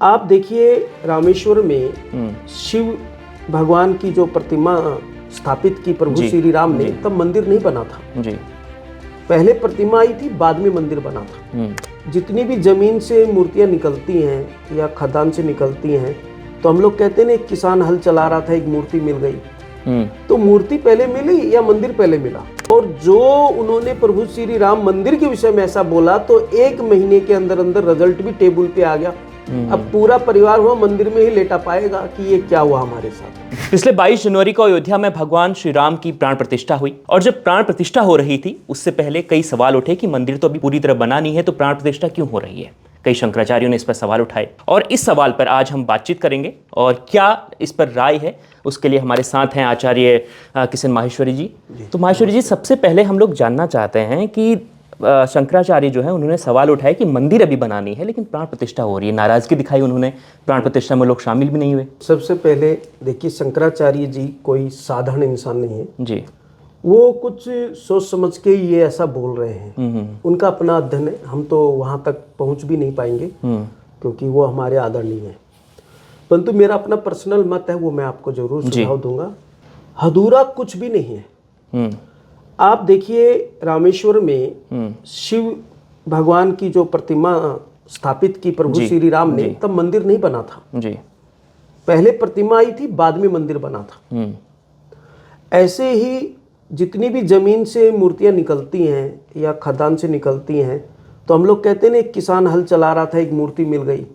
आप देखिए रामेश्वर में शिव भगवान की जो प्रतिमा स्थापित की प्रभु श्री राम ने, तब मंदिर नहीं बना था जी। पहले प्रतिमा आई थी, बाद में मंदिर बना था। जितनी भी जमीन से मूर्तियां निकलती हैं या खदान से निकलती हैं, तो हम लोग कहते हैं ना, एक किसान हल चला रहा था, एक मूर्ति मिल गई। तो मूर्ति पहले मिली या मंदिर पहले मिला? और जो उन्होंने प्रभु श्री राम मंदिर के विषय में ऐसा बोला, तो 1 महीने के अंदर अंदर रिजल्ट भी टेबल पे आ गया। अब पूरा परिवार हुआ मंदिर में ही लेटा पाएगा कि ये क्या हुआ हमारे साथ। पिछले 22 जनवरी को अयोध्या में भगवान श्री राम की प्राण प्रतिष्ठा हुई, और जब प्राण प्रतिष्ठा हो रही थी उससे पहले कई सवाल उठे कि मंदिर तो अभी पूरी तरह बना नहीं है, तो प्राण प्रतिष्ठा क्यों हो रही है। कई शंकराचार्यों ने इस पर सवाल उठाए, और इस सवाल पर आज हम बातचीत करेंगे। और क्या इस पर राय है, उसके लिए हमारे साथ हैं आचार्य किशन माहेश्वरी जी। तो माहेश्वरी जी, सबसे पहले हम लोग जानना चाहते हैं कि शंकराचार्य जो है, उन्होंने सवाल उठाया कि मंदिर अभी बनानी है लेकिन प्राण प्रतिष्ठा हो रही है, नाराजगी दिखाई उन्होंने, प्राण प्रतिष्ठा में लोग शामिल भी नहीं हुए। सबसे पहले देखिए, शंकराचार्य जी कोई साधारण इंसान नहीं है जी। वो कुछ सोच समझ के ये ऐसा बोल रहे हैं। उनका अपना अध्ययन है, हम तो वहाँ तक पहुँच भी नहीं पाएंगे क्योंकि वो हमारे आदरणीय है। परंतु मेरा अपना पर्सनल मत है, वो मैं आपको जरूर सुझाव दूंगा। अधूरा कुछ भी नहीं है। आप देखिए रामेश्वर में शिव भगवान की जो प्रतिमा स्थापित की प्रभु श्री राम ने, तब मंदिर नहीं बना था जी। पहले प्रतिमा आई थी, बाद में मंदिर बना था। ऐसे ही जितनी भी जमीन से मूर्तियां निकलती हैं या खदान से निकलती हैं, तो हम लोग कहते हैं ना, एक किसान हल चला रहा था, एक मूर्ति मिल गई।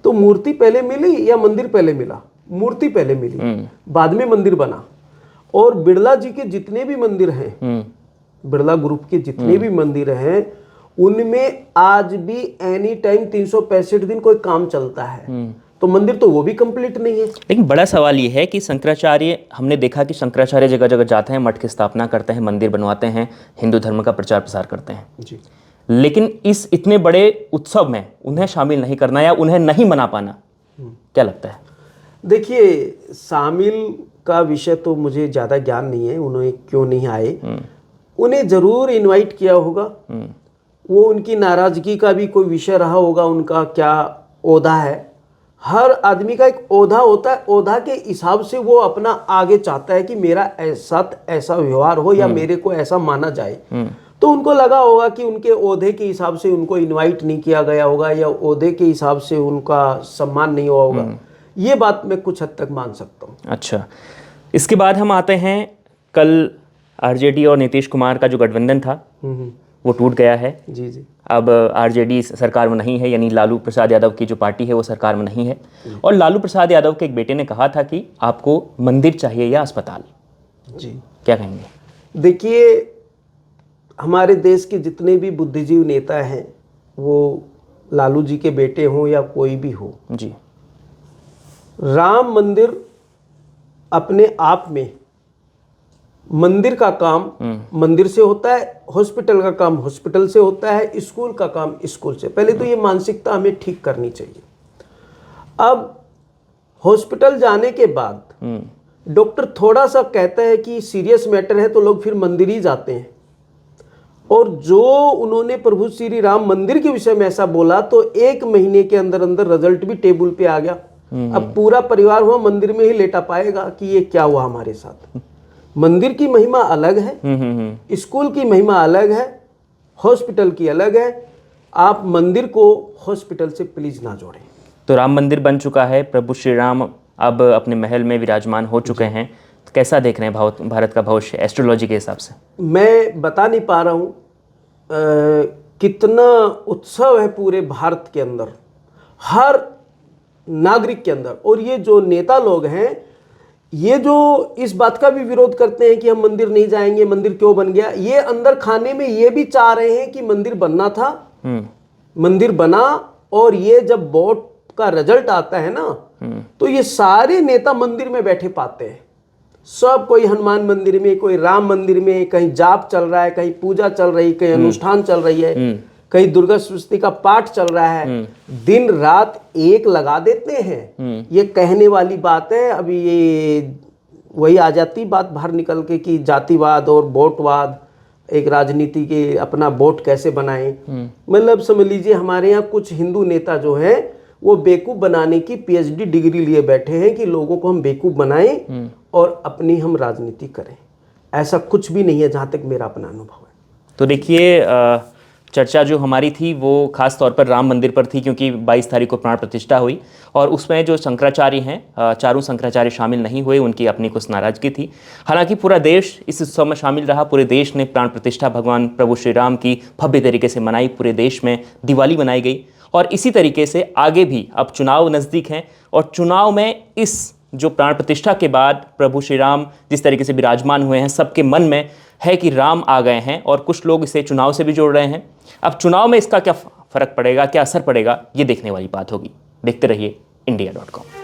तो मूर्ति पहले मिली या मंदिर पहले मिला? मूर्ति पहले मिली, बाद में मंदिर बना। और बिड़ला जी के जितने भी मंदिर हैं, बिड़ला ग्रुप के जितने भी मंदिर हैं, उनमें आज भी एनी टाइम 365 दिन कोई काम चलता है। तो मंदिर तो वो भी कंप्लीट नहीं है। लेकिन बड़ा सवाल ये है कि शंकराचार्य, हमने देखा कि शंकराचार्य जगह जगह जाते हैं, मठ की स्थापना करते हैं, मंदिर बनवाते हैं, हिंदू धर्म का प्रचार प्रसार करते हैं जी। लेकिन इस इतने बड़े उत्सव में उन्हें शामिल नहीं करना या उन्हें नहीं मना पाना, क्या लगता है? देखिए, शामिल का विषय तो मुझे ज़्यादा ज्ञान नहीं है, उन्हें क्यों नहीं आए। उन्हें ज़रूर इनवाइट किया होगा, वो उनकी नाराज़गी का भी कोई विषय रहा होगा, उनका क्या ओहदा है। हर आदमी का एक ओहदा होता है, ओहदा के हिसाब से वो अपना आगे चाहता है कि मेरा ऐसा व्यवहार हो या मेरे को ऐसा माना जाए। तो उनको लगा होगा कि उनके ओहदे के हिसाब से उनको इनवाइट नहीं किया गया होगा, या ओहदे के हिसाब से उनका सम्मान नहीं हुआ होगा। ये बात मैं कुछ हद तक मान सकता हूँ। अच्छा, इसके बाद हम आते हैं, कल आरजेडी और नीतीश कुमार का जो गठबंधन था वो टूट गया है जी जी। अब आरजेडी सरकार में नहीं है, यानी लालू प्रसाद यादव की जो पार्टी है वो सरकार में नहीं है। और लालू प्रसाद यादव के एक बेटे ने कहा था कि आपको मंदिर चाहिए या अस्पताल जी, क्या कहेंगे? देखिए, हमारे देश के जितने भी बुद्धिजीवी नेता हैं, वो लालू जी के बेटे हों या कोई भी हो जी, राम मंदिर अपने आप में, मंदिर का काम मंदिर से होता है, हॉस्पिटल का काम हॉस्पिटल से होता है, स्कूल का काम स्कूल से। पहले तो ये मानसिकता हमें ठीक करनी चाहिए। अब हॉस्पिटल जाने के बाद डॉक्टर थोड़ा सा कहता है कि सीरियस मैटर है, तो लोग फिर मंदिर ही जाते हैं। और जो उन्होंने प्रभु श्री राम मंदिर के विषय में ऐसा बोला, तो 1 महीने के अंदर अंदर रिजल्ट भी टेबल पे आ गया। अब पूरा परिवार हुआ मंदिर में ही लेटा पाएगा कि ये क्या हुआ हमारे साथ। मंदिर की महिमा अलग है, स्कूल की महिमा अलग है, हॉस्पिटल की अलग है। आप मंदिर को हॉस्पिटल से प्लीज ना जोड़ें। तो राम मंदिर बन चुका है, प्रभु श्री राम अब अपने महल में विराजमान हो चुके हैं, तो कैसा देख रहे हैं भारत का भविष्य एस्ट्रोलॉजी के हिसाब से? मैं बता नहीं पा रहा हूँ कितना उत्सव है पूरे भारत के अंदर, हर नागरिक के अंदर। और ये जो नेता लोग हैं, ये जो इस बात का भी विरोध करते हैं कि हम मंदिर नहीं जाएंगे, मंदिर क्यों बन गया, ये अंदर खाने में ये भी चाह रहे हैं कि मंदिर बनना था, मंदिर बना। और ये जब वोट का रिजल्ट आता है ना, तो ये सारे नेता मंदिर में बैठे पाते हैं। सब, कोई हनुमान मंदिर में, कोई राम मंदिर में, कहीं जाप चल रहा है, कहीं पूजा चल रही, कहीं अनुष्ठान चल रही है, कहीं दुर्गा सप्तशती का पाठ चल रहा है। दिन रात एक लगा देते हैं। ये कहने वाली बात है। अभी ये वही आ जाती बात बाहर निकल के कि जातिवाद और वोटवाद, एक राजनीति के अपना वोट कैसे बनाएं। मतलब समझ लीजिए, हमारे यहाँ कुछ हिंदू नेता जो हैं, वो बेवकूफ़ बनाने की पीएचडी डिग्री लिए बैठे हैं कि लोगों को हम बेवकूफ़ बनाएं और अपनी हम राजनीति करें। ऐसा कुछ भी नहीं है जहाँ तक मेरा अपना अनुभव है। तो देखिए, चर्चा जो हमारी थी वो खास तौर पर राम मंदिर पर थी, क्योंकि 22 तारीख को प्राण प्रतिष्ठा हुई और उसमें जो शंकराचार्य हैं, चारों शंकराचार्य शामिल नहीं हुए, उनकी अपनी कुछ नाराजगी थी। हालांकि पूरा देश इस उत्सव में शामिल रहा। पूरे देश ने प्राण प्रतिष्ठा भगवान प्रभु श्री राम की भव्य तरीके से मनाई। पूरे देश में दिवाली मनाई गई और इसी तरीके से आगे भी अब चुनाव नज़दीक हैं और चुनाव में इस जो प्राण प्रतिष्ठा के बाद प्रभु श्री राम जिस तरीके से विराजमान हुए हैं, सबके मन में है कि राम आ गए हैं और कुछ लोग इसे चुनाव से भी जोड़ रहे हैं। अब चुनाव में इसका क्या फ़र्क पड़ेगा, क्या असर पड़ेगा, ये देखने वाली बात होगी। देखते रहिए India.com।